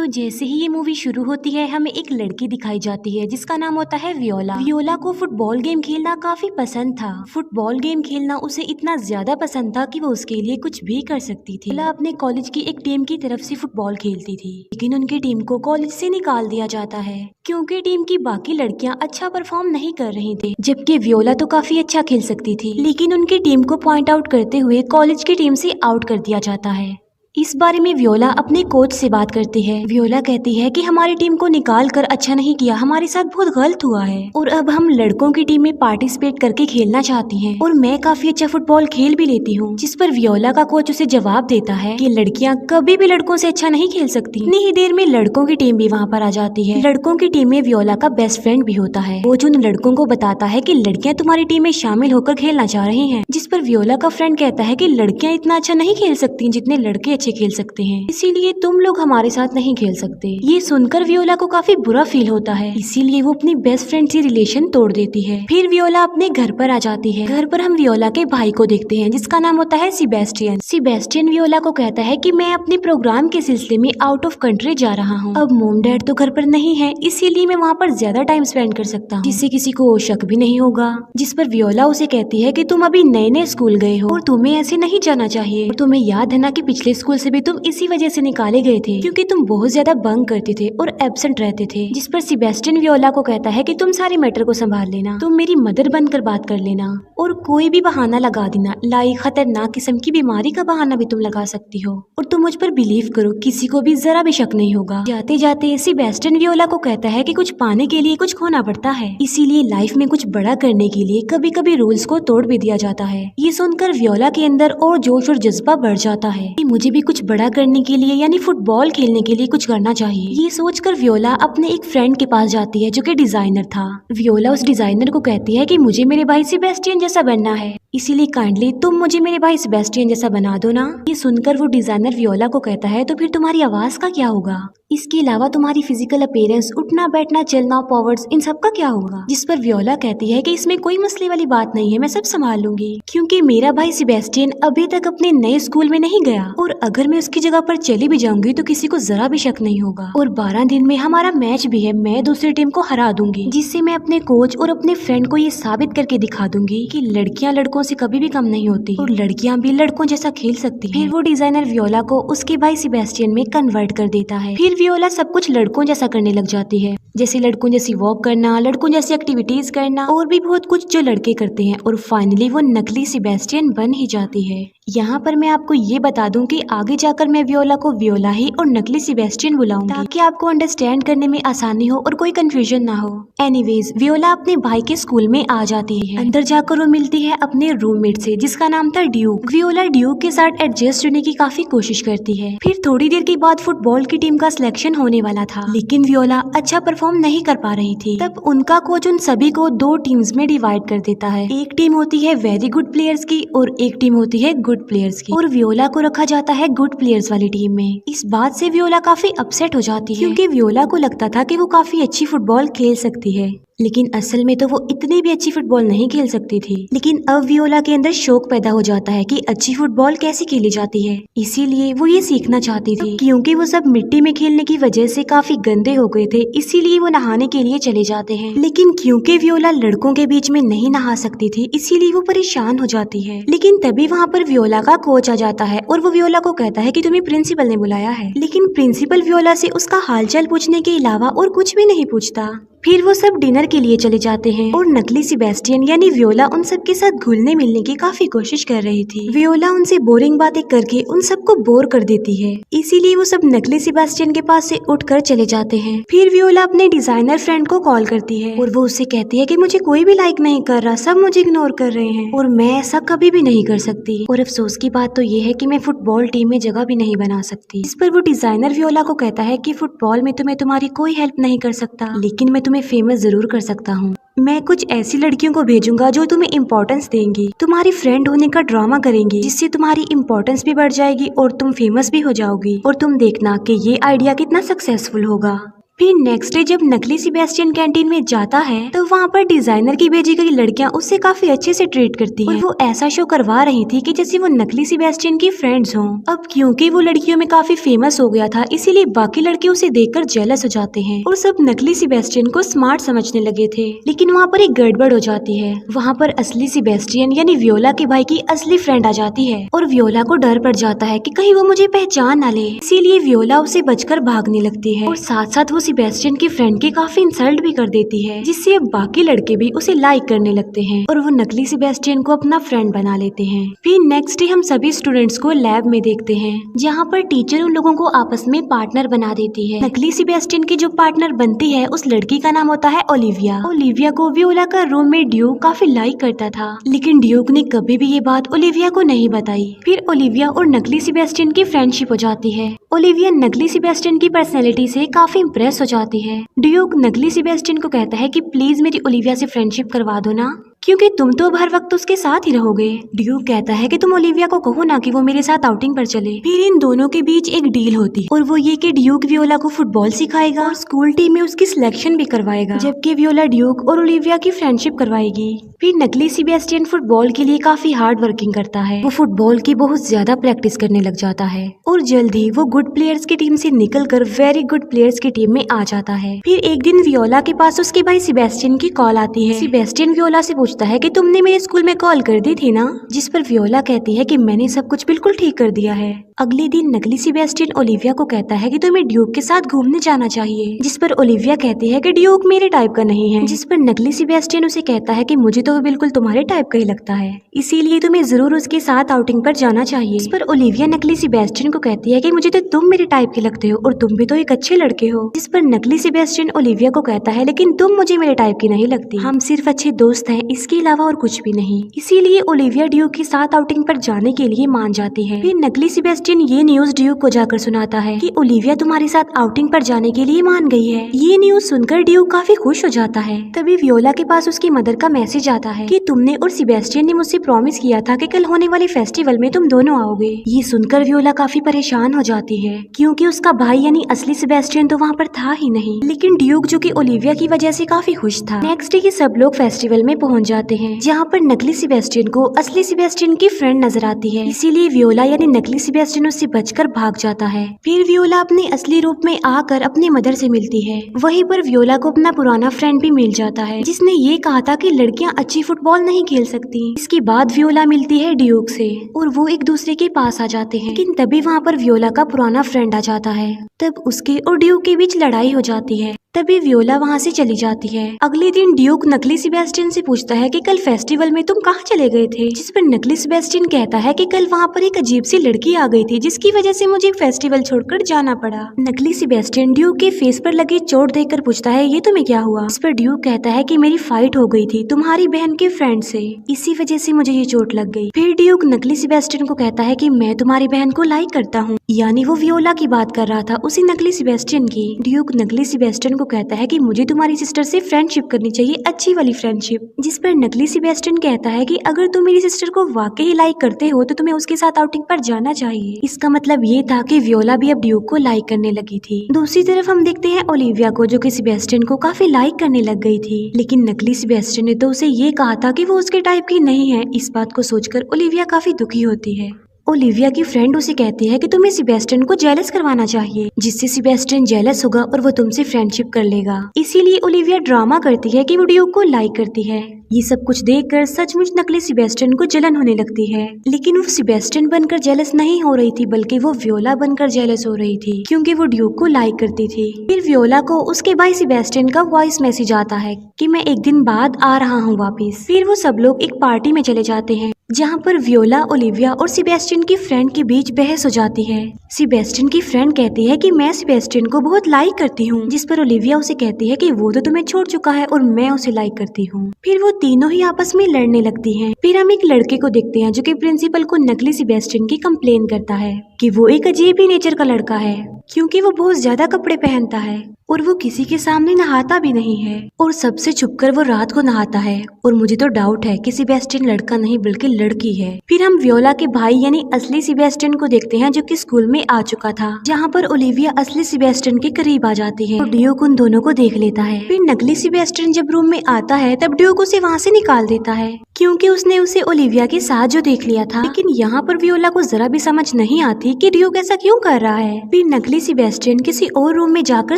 तो जैसे ही ये मूवी शुरू होती है हमें एक लड़की दिखाई जाती है जिसका नाम होता है वियोला। वियोला को फुटबॉल गेम खेलना काफी पसंद था। फुटबॉल गेम खेलना उसे इतना ज्यादा पसंद था कि वो उसके लिए कुछ भी कर सकती थी। वियोला अपने कॉलेज की एक टीम की तरफ से फुटबॉल खेलती थी, लेकिन उनकी टीम को कॉलेज से निकाल दिया जाता है क्योंकि टीम की बाकी लड़कियां अच्छा परफॉर्म नहीं कर रही थी, जबकि वियोला तो काफी अच्छा खेल सकती थी। लेकिन उनकी टीम को पॉइंट आउट करते हुए कॉलेज की टीम से आउट कर दिया जाता है। इस बारे में वियोला अपने कोच से बात करती है। वियोला कहती है कि हमारी टीम को निकाल कर अच्छा नहीं किया, हमारे साथ बहुत गलत हुआ है और अब हम लड़कों की टीम में पार्टिसिपेट करके खेलना चाहती हैं और मैं काफी अच्छा फुटबॉल खेल भी लेती हूँ। जिस पर वियोला का कोच उसे जवाब देता है कि लड़कियां कभी भी लड़कों से अच्छा नहीं खेल सकती। इतनी ही देर में लड़कों की टीम भी वहाँ पर आ जाती है। लड़कों की टीम में वियोला का बेस्ट फ्रेंड भी होता है। कोच उन लड़कों को बताता है कि लड़कियां तुम्हारी टीम में शामिल होकर खेलना चाह रही हैं। जिस पर वियोला का फ्रेंड कहता है कि लड़कियां इतना अच्छा नहीं खेल सकती जितने लड़के अच्छे खेल सकते हैं, इसीलिए तुम लोग हमारे साथ नहीं खेल सकते। ये सुनकर वियोला को काफी बुरा फील होता है, इसीलिए वो अपनी बेस्ट फ्रेंड से रिलेशन तोड़ देती है। फिर वियोला अपने घर पर आ जाती है। घर पर हम वियोला के भाई को देखते हैं जिसका नाम होता है सेबेस्टियन। सेबेस्टियन वियोला को कहता है कि मैं अपने प्रोग्राम के सिलसिले में आउट ऑफ कंट्री जा रहा हूँ। अब मॉम डैड तो घर पर नहीं है, इसीलिए मैं वहाँ पर ज्यादा टाइम स्पेंड कर सकता हूँ जिससे किसी को शक भी नहीं होगा। जिस पर वियोला उसे कहती है कि तुम अभी नए नए स्कूल गए हो और तुम्हें ऐसे नहीं जाना चाहिए। और तुम्हें याद है ना कि पिछले स्कूल से भी तुम इसी वजह से निकाले गए थे क्योंकि तुम बहुत ज्यादा बंक करते थे और एब्सेंट रहते थे। जिस पर सेबेस्टियन वियोला को कहता है कि तुम सारे मैटर को संभाल लेना, तुम मेरी मदर बनकर बात कर लेना और कोई भी बहाना लगा देना, लाइक खतरनाक किस्म की बीमारी का बहाना भी तुम लगा सकती हो और तुम मुझ पर बिलीव करो, किसी को भी जरा भी शक नहीं होगा। जाते जाते सेबेस्टियन वियोला को कहता है कि कुछ पाने के लिए कुछ खोना पड़ता है, इसीलिए लाइफ में कुछ बड़ा करने के लिए कभी कभी रूल्स को तोड़ भी दिया जाता है। ये सुनकर वियोला के अंदर और जोश और जज्बा बढ़ जाता है कि मुझे भी कुछ बड़ा करने के लिए यानी फुटबॉल खेलने के लिए कुछ करना चाहिए। ये सोचकर वियोला अपने एक फ्रेंड के पास जाती है जो कि डिजाइनर था। वियोला उस डिजाइनर को कहती है कि मुझे मेरे भाई सेबेस्टियन जैसा बनना है, इसीलिए काइंडली तुम मुझे मेरे भाई सेबेस्टियन जैसा बना दो ना। ये सुनकर वो डिजाइनर वियोला को कहता है तो फिर तुम्हारी आवाज का क्या होगा, इसके अलावा तुम्हारी फिजिकल अपीयरेंस, उठना बैठना चलना पावर्स, इन सब का क्या होगा। जिस पर वियोला कहती है कि इसमें कोई मसले वाली बात नहीं है, मैं सब संभाल लूंगी क्योंकि मेरा भाई सेबेस्टियन अभी तक अपने नए स्कूल में नहीं गया और अगर मैं उसकी जगह पर चली भी जाऊंगी तो किसी को जरा भी शक नहीं होगा और 12 दिन में हमारा मैच भी है, मैं दूसरी टीम को हरा दूंगी जिससे मैं अपने कोच और अपने फ्रेंड को ये साबित करके दिखा दूंगी कि लड़कियां लड़कों से कभी भी कम नहीं होती और लड़कियां भी लड़कों जैसा खेल सकती हैं। फिर वो डिजाइनर वियोला को उसके भाई सेबेस्टियन में कन्वर्ट कर देता है। फिर वियोला सब कुछ लड़कों जैसा करने लग जाती है, जैसे लड़कों जैसी वॉक करना, लड़कों जैसी एक्टिविटीज करना और भी बहुत कुछ जो लड़के करते हैं और फाइनली वो नकली सेबेस्टियन बन ही जाती है। यहाँ पर मैं आपको ये बता दूं कि आगे जाकर मैं वियोला को वियोला ही और नकली सेबेस्टियन बुलाऊंगी ताकि आपको अंडरस्टैंड करने में आसानी हो और कोई कंफ्यूजन ना हो। एनीवेज वियोला अपने भाई के स्कूल में आ जाती है। अंदर जाकर वो मिलती है अपने रूममेट से जिसका नाम था ड्यूक। वियोला ड्यूक के साथ एडजस्ट होने की काफी कोशिश करती है। फिर थोड़ी देर के बाद फुटबॉल की टीम का सिलेक्शन होने वाला था, लेकिन वियोला अच्छा परफॉर्म नहीं कर पा रही थी। तब उनका कोच उन सभी को 2 टीम्स में डिवाइड कर देता है। एक टीम होती है वेरी गुड प्लेयर्स की और एक टीम होती है गुड प्लेयर्स की और वियोला को रखा जाता है गुड प्लेयर्स वाली टीम में। इस बात से वियोला काफी अपसेट हो जाती है क्योंकि वियोला को लगता था कि वो काफी अच्छी फुटबॉल खेल सकती है, लेकिन असल में तो वो इतनी भी अच्छी फुटबॉल नहीं खेल सकती थी। लेकिन अब वियोला के अंदर शौक पैदा हो जाता है कि अच्छी फुटबॉल कैसे खेली जाती है, इसीलिए वो ये सीखना चाहती थी। क्योंकि वो सब मिट्टी में खेलने की वजह से काफी गंदे हो गए थे, इसीलिए वो नहाने के लिए चले जाते हैं। लेकिन क्योंकि वियोला लड़कों के बीच में नहीं नहा सकती थी, इसीलिए वो परेशान हो जाती है। लेकिन तभी वहाँ पर वियोला का कोच आ जाता है और वो वियोला को कहता है कि तुम्हें प्रिंसिपल ने बुलाया है। लेकिन प्रिंसिपल वियोला से उसका हालचाल पूछने के अलावा और कुछ भी नहीं पूछता। फिर वो सब डिनर के लिए चले जाते हैं और नकली सेबेस्टियन यानी वियोला उन सब के साथ घुलने मिलने की काफी कोशिश कर रही थी। वियोला उनसे बोरिंग बातें करके उन सबको बोर कर देती है, इसीलिए वो सब नकली सेबेस्टियन के पास से उठकर चले जाते हैं। फिर वियोला अपने डिजाइनर फ्रेंड को कॉल करती है और वो उससे कहती है कि मुझे कोई भी लाइक नहीं कर रहा, सब मुझे इग्नोर कर रहे हैं और मैं ऐसा कभी भी नहीं कर सकती और अफसोस की बात तो ये है कि मैं फुटबॉल टीम में जगह भी नहीं बना सकती। इस पर वो डिजाइनर वियोला को कहता है कि फुटबॉल में तो मैं तुम्हारी कोई हेल्प नहीं कर सकता, लेकिन मैं तुम्हें फेमस जरूर कर सकता हूँ। मैं कुछ ऐसी लड़कियों को भेजूंगा जो तुम्हें इम्पोर्टेंस देंगी, तुम्हारी फ्रेंड होने का ड्रामा करेंगी, जिससे तुम्हारी इम्पोर्टेंस भी बढ़ जाएगी और तुम फेमस भी हो जाओगी और तुम देखना कि ये आइडिया कितना सक्सेसफुल होगा। फिर नेक्स्ट डे जब नकली सेबेस्टियन कैंटीन में जाता है तो वहाँ पर डिजाइनर की भेजी गई लड़कियां उससे काफी अच्छे से ट्रीट करती हैं और वो ऐसा शो करवा रही थी कि जैसे वो नकली सेबेस्टियन की फ्रेंड्स हों। अब क्योंकि वो लड़कियों में काफी फेमस हो गया था इसीलिए बाकी लड़के उसे देखकर जेलस हो जाते हैं और सब नकली सेबेस्टियन को स्मार्ट समझने लगे थे। लेकिन वहाँ पर एक गड़बड़ हो जाती है। वहाँ पर असली सेबेस्टियन यानी वियोला के भाई की असली फ्रेंड आ जाती है और वियोला को डर पड़ जाता है कि कहीं वो मुझे पहचान ना ले, इसीलिए वियोला उसे बचकर भागने लगती है और साथ साथ वो सेबेस्टियन की फ्रेंड के काफी इंसल्ट भी कर देती है, जिससे अब बाकी लड़के भी उसे लाइक करने लगते हैं और वो नकली सेबेस्टियन को अपना फ्रेंड बना लेते हैं। फिर नेक्स्ट डे हम सभी स्टूडेंट्स को लैब में देखते हैं जहाँ पर टीचर उन लोगों को आपस में पार्टनर बना देती है। नकली सेबेस्टियन की जो पार्टनर बनती है उस लड़की का नाम होता है ओलिविया। ओलिविया को वियोला का रूममेट ड्यूक काफी लाइक करता था, लेकिन ड्यूक ने कभी भी ये बात ओलिविया को नहीं बताई। फिर ओलिविया और नकली सेबेस्टियन की फ्रेंडशिप हो जाती है। ओलिविया नकली सेबेस्टियन की पर्सनैलिटी से काफी इम्प्रेस हो जाती है। ड्यूक नकली सेबेस्टियन को कहता है कि प्लीज मेरी ओलिविया से फ्रेंडशिप करवा दो ना, क्योंकि तुम तो हर वक्त उसके साथ ही रहोगे। ड्यूक कहता है कि तुम ओलिविया को कहो ना कि वो मेरे साथ आउटिंग पर चले। फिर इन दोनों के बीच एक डील होती और वो ये कि ड्यूक वियोला को फुटबॉल सिखाएगा और स्कूल टीम में उसकी सिलेक्शन भी करवाएगा, जबकि वियोला ड्यूक और ओलिविया की फ्रेंडशिप करवाएगी। फिर नकली सेबेस्टियन फुटबॉल के लिए काफी हार्ड वर्किंग करता है। वो फुटबॉल की बहुत ज्यादा प्रैक्टिस करने लग जाता है और जल्द ही वो गुड प्लेयर्स की टीम से निकलकर वेरी गुड प्लेयर्स की टीम में आ जाता है। फिर एक दिन वियोला के पास उसके भाई सेबेस्टियन की कॉल आती है। सेबेस्टियन वियोला से पूछता है कि तुमने मेरे स्कूल में कॉल कर दी थी ना, जिस पर वियोला कहती है कि मैंने सब कुछ बिल्कुल ठीक कर दिया है। अगले दिन नकली सेबेस्टियन ओलिविया को कहता है कि तुम्हें ड्यूक के साथ घूमने जाना चाहिए, जिस पर ओलिविया कहती है कि ड्यूक मेरे टाइप का नहीं है, जिस पर नकली सेबेस्टियन उसे कहता है कि मुझे तो वो बिल्कुल तुम्हारे टाइप का ही लगता है, इसीलिए तुम्हें जरूर उसके साथ आउटिंग पर जाना चाहिए। इस पर ओलिविया नकली सेबेस्टियन को कहती है कि मुझे तो तुम मेरे टाइप के लगते हो और तुम भी तो एक अच्छे लड़के हो, जिस पर नकली सेबेस्टियन ओलिविया को कहता है लेकिन तुम मुझे मेरे टाइप की नहीं लगती, हम सिर्फ अच्छे दोस्त हैं, इसके अलावा और कुछ भी नहीं। इसीलिए ओलिविया ड्यूक के साथ आउटिंग पर जाने के लिए मान जाती है। फिर नकली सेबेस्टियन ये न्यूज ड्यूक को जाकर सुनाता है कि ओलिविया तुम्हारे साथ आउटिंग पर जाने के लिए मान गई है। ये न्यूज सुनकर ड्यूक काफी खुश हो जाता है। तभी वियोला के पास उसकी मदर का मैसेज आता है कि तुमने और सेबेस्टियन ने मुझसे प्रॉमिस किया था कि कल होने वाले फेस्टिवल में तुम दोनों आओगे। ये सुनकर वियोला काफी परेशान हो जाती है क्योंकि उसका भाई यानी असली सेबेस्टियन तो वहाँ पर था ही नहीं, लेकिन ड्यूक जो कि ओलिविया की वजह से काफी खुश था। नेक्स्ट डे सब लोग फेस्टिवल में पहुँच जाते हैं जहाँ पर नकली सेबेस्टियन को असली सेबेस्टियन की फ्रेंड नजर आती है, इसीलिए वियोला यानी नकली सेबेस्टियन उससे बचकर भाग जाता है। फिर वियोला अपने असली रूप में आकर अपनी मदर से मिलती है। वहीं पर वियोला को अपना पुराना फ्रेंड भी मिल जाता है जिसने ये कहा था कि लड़कियां अच्छी फुटबॉल नहीं खेल सकती। इसके बाद वियोला मिलती है ड्यूक से और वो एक दूसरे के पास आ जाते हैं, लेकिन तभी वहाँ पर वियोला का पुराना फ्रेंड आ जाता है। तब उसके और ड्यूक के बीच लड़ाई हो जाती है। तभी वियोला वहाँ से चली जाती है। अगले दिन ड्यूक नकली सेबेस्टियन से पूछता है कि कल फेस्टिवल में तुम कहाँ चले गए थे, जिस पर नकली सेबेस्टियन कहता है कि कल वहाँ पर एक अजीब सी लड़की आ गई थी जिसकी वजह से मुझे फेस्टिवल छोड़कर जाना पड़ा। नकली सेबेस्टियन ड्यूक के फेस पर लगी चोट देखकर पूछता है ये तुम्हें क्या हुआ, इस पर ड्यूक कहता है कि मेरी फाइट हो गई थी तुम्हारी बहन के फ्रेंड से, इसी वजह से मुझे ये चोट लग गई। फिर ड्यूक नकली सेबेस्टियन को कहता है कि मैं तुम्हारी बहन को लाइक करता हूँ, यानी वो वियोला की बात कर रहा था, उसी नकली सेबेस्टियन की। ड्यूक नकली सेबेस्टियन को कहता है कि मुझे तुम्हारी सिस्टर से फ्रेंडशिप करनी चाहिए, अच्छी वाली फ्रेंडशिप, जिस पर नकली सेबेस्टियन कहता है कि अगर तुम मेरी सिस्टर को वाकई लाइक करते हो तो तुम्हें उसके साथ आउटिंग पर जाना चाहिए। इसका मतलब ये था कि वियोला भी अब ड्यूक को लाइक करने लगी थी। दूसरी तरफ हम देखते हैं ओलिविया को जो कि सेबेस्टियन को काफी लाइक करने लग गई थी, लेकिन नकली सेबेस्टियन ने तो उसे ये कहा था कि वो उसके टाइप की नहीं है। इस बात को सोचकर ओलिविया काफी दुखी होती है। ओलिविया की फ्रेंड उसे कहती है कि तुम्हें सेबेस्टियन को जेलस करवाना चाहिए, जिससे सेबेस्टियन जेलस होगा और वो तुमसे फ्रेंडशिप कर लेगा। इसीलिए ओलिविया ड्रामा करती है कि वो ड्यूक को लाइक करती है। ये सब कुछ देखकर सचमुच नकली सेबेस्टियन को जलन होने लगती है, लेकिन वो सेबेस्टियन बनकर जेलस नहीं हो रही थी बल्कि वो वियोला बनकर जेलस हो रही थी क्योंकि वो ड्यूक को लाइक करती थी। फिर वियोला को उसके भाई सेबेस्टियन का वॉइस मैसेज आता है कि मैं एक दिन बाद आ रहा हूँ वापिस। फिर वो सब लोग एक पार्टी में चले जाते हैं जहाँ पर वियोला, ओलिविया और सेबेस्टियन की फ्रेंड के बीच बहस हो जाती है। सेबेस्टियन की फ्रेंड कहती है कि मैं सेबेस्टियन को बहुत लाइक करती हूँ, जिस पर ओलिविया उसे कहती है कि वो तो तुम्हें छोड़ चुका है और मैं उसे लाइक करती हूँ। फिर वो तीनों ही आपस में लड़ने लगती हैं। फिर हम एक लड़के को देखते हैं जो कि प्रिंसिपल को नकली सेबेस्टियन की कंप्लेन करता है कि वो एक अजीब ही नेचर का लड़का है क्योंकि वो बहुत ज्यादा कपड़े पहनता है और वो किसी के सामने नहाता भी नहीं है और सबसे छुपकर वो रात को नहाता है। और मुझे तो डाउट है कि सेबेस्टियन लड़का नहीं बल्कि लड़की है। फिर हम वियोला के भाई यानी असली सेबेस्टियन को देखते हैं जो कि स्कूल में आ चुका था, जहाँ पर ओलिविया असली सेबेस्टियन के करीब आ जाती है और ड्यूक उन दोनों को देख लेता है। फिर नकली सेबेस्टियन जब रूम में आता है तब ड्यूक उसे वहाँ से निकाल देता है क्योंकि उसने उसे ओलिविया के साथ जो देख लिया था। लेकिन यहाँ पर वियोला को जरा भी समझ नहीं आती कि ड्यूक ऐसा क्यों कर रहा है। फिर नकली सेबेस्टियन किसी और रूम में जाकर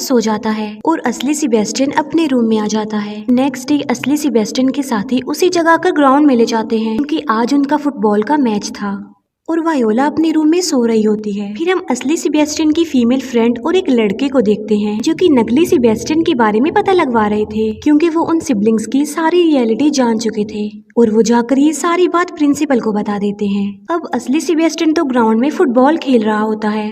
सो जाता है और असली सेबेस्टियन अपने रूम में आ जाता है। नेक्स्ट डे असली सेबेस्टियन के साथी उसी जगह कर ग्राउंड में ले जाते हैं क्योंकि आज उनका फुटबॉल का मैच था और वायोला अपने रूम में सो रही होती है। फिर हम असली सेबेस्टियन की फीमेल फ्रेंड और एक लड़के को देखते हैं जो कि नकली सेबेस्टियन के बारे में पता लगवा रहे थे क्योंकि वो उन सिबलिंग्स की सारी रियलिटी जान चुके थे और वो जाकर ये सारी बात प्रिंसिपल को बता देते हैं। अब असली सेबेस्टियन तो ग्राउंड में फुटबॉल खेल रहा होता है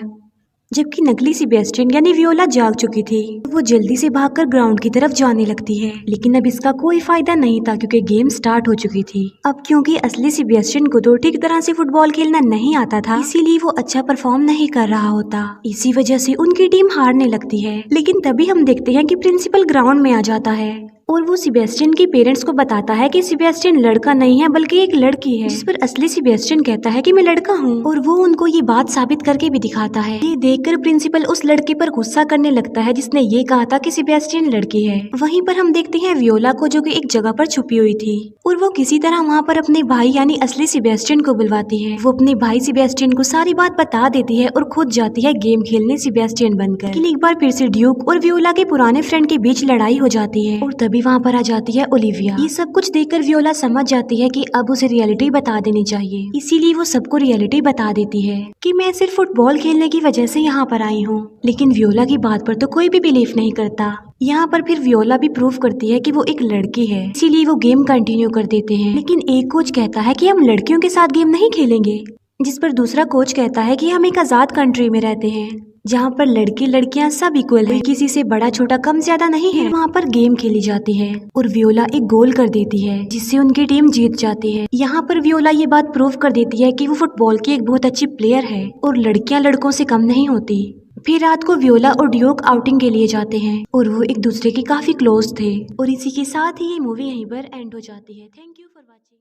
जबकि नकली सेबेस्टियन यानी वियोला जाग चुकी थी। वो जल्दी से भागकर ग्राउंड की तरफ जाने लगती है लेकिन अब इसका कोई फायदा नहीं था क्योंकि गेम स्टार्ट हो चुकी थी। अब क्योंकि असली सेबेस्टियन को तो ठीक तरह से फुटबॉल खेलना नहीं आता था इसीलिए वो अच्छा परफॉर्म नहीं कर रहा होता। इसी वजह से उनकी टीम हारने लगती है। लेकिन तभी हम देखते हैं कि प्रिंसिपल ग्राउंड में आ जाता है और वो सेबेस्टियन के पेरेंट्स को बताता है कि सेबेस्टियन लड़का नहीं है बल्कि एक लड़की है, जिस पर असली सेबेस्टियन कहता है कि मैं लड़का हूँ और वो उनको ये बात साबित करके भी दिखाता है। ये देखकर प्रिंसिपल उस लड़के पर गुस्सा करने लगता है जिसने ये कहा था कि सेबेस्टियन लड़की है। वहीं पर हम देखते हैं वियोला को जो कि एक जगह पर छुपी हुई थी और वो किसी तरह वहाँ पर अपने भाई यानी असली सेबेस्टियन को बुलवाती है। वो अपने भाई सेबेस्टियन को सारी बात बता देती है और खुद जाती है गेम खेलने सेबेस्टियन बनकर। लेकिन एक बार फिर से ड्यूक और वियोला के पुराने फ्रेंड के बीच लड़ाई हो जाती है और तभी वहाँ पर आ जाती है ओलिविया। ये सब कुछ देखकर वियोला समझ जाती है कि अब उसे रियलिटी बता देनी चाहिए, इसीलिए वो सबको रियलिटी बता देती है कि मैं सिर्फ फुटबॉल खेलने की वजह से यहाँ पर आई हूँ। लेकिन वियोला की बात पर तो कोई भी बिलीव नहीं करता। यहाँ पर फिर वियोला भी प्रूव करती है कि वो एक लड़की है, इसीलिए वो गेम कंटिन्यू कर देते हैं। लेकिन एक कोच कहता है कि हम लड़कियों के साथ गेम नहीं खेलेंगे, जिस पर दूसरा कोच कहता है कि हम एक आजाद कंट्री में रहते हैं जहाँ पर लड़के लड़कियां सब इक्वल है, किसी से बड़ा छोटा कम ज्यादा नहीं है। वहाँ पर गेम खेली जाती है और वियोला एक गोल कर देती है जिससे उनकी टीम जीत जाती है। यहाँ पर वियोला ये बात प्रूव कर देती है कि वो फुटबॉल की एक बहुत अच्छी प्लेयर है और लड़कियां लड़कों से कम नहीं होती। फिर रात को वियोला और ड्यूक आउटिंग के लिए जाते हैं और वो एक दूसरे के काफी क्लोज थे। और इसी के साथ ही ये मूवी यहीं पर एंड हो जाती है। Thank you for watching.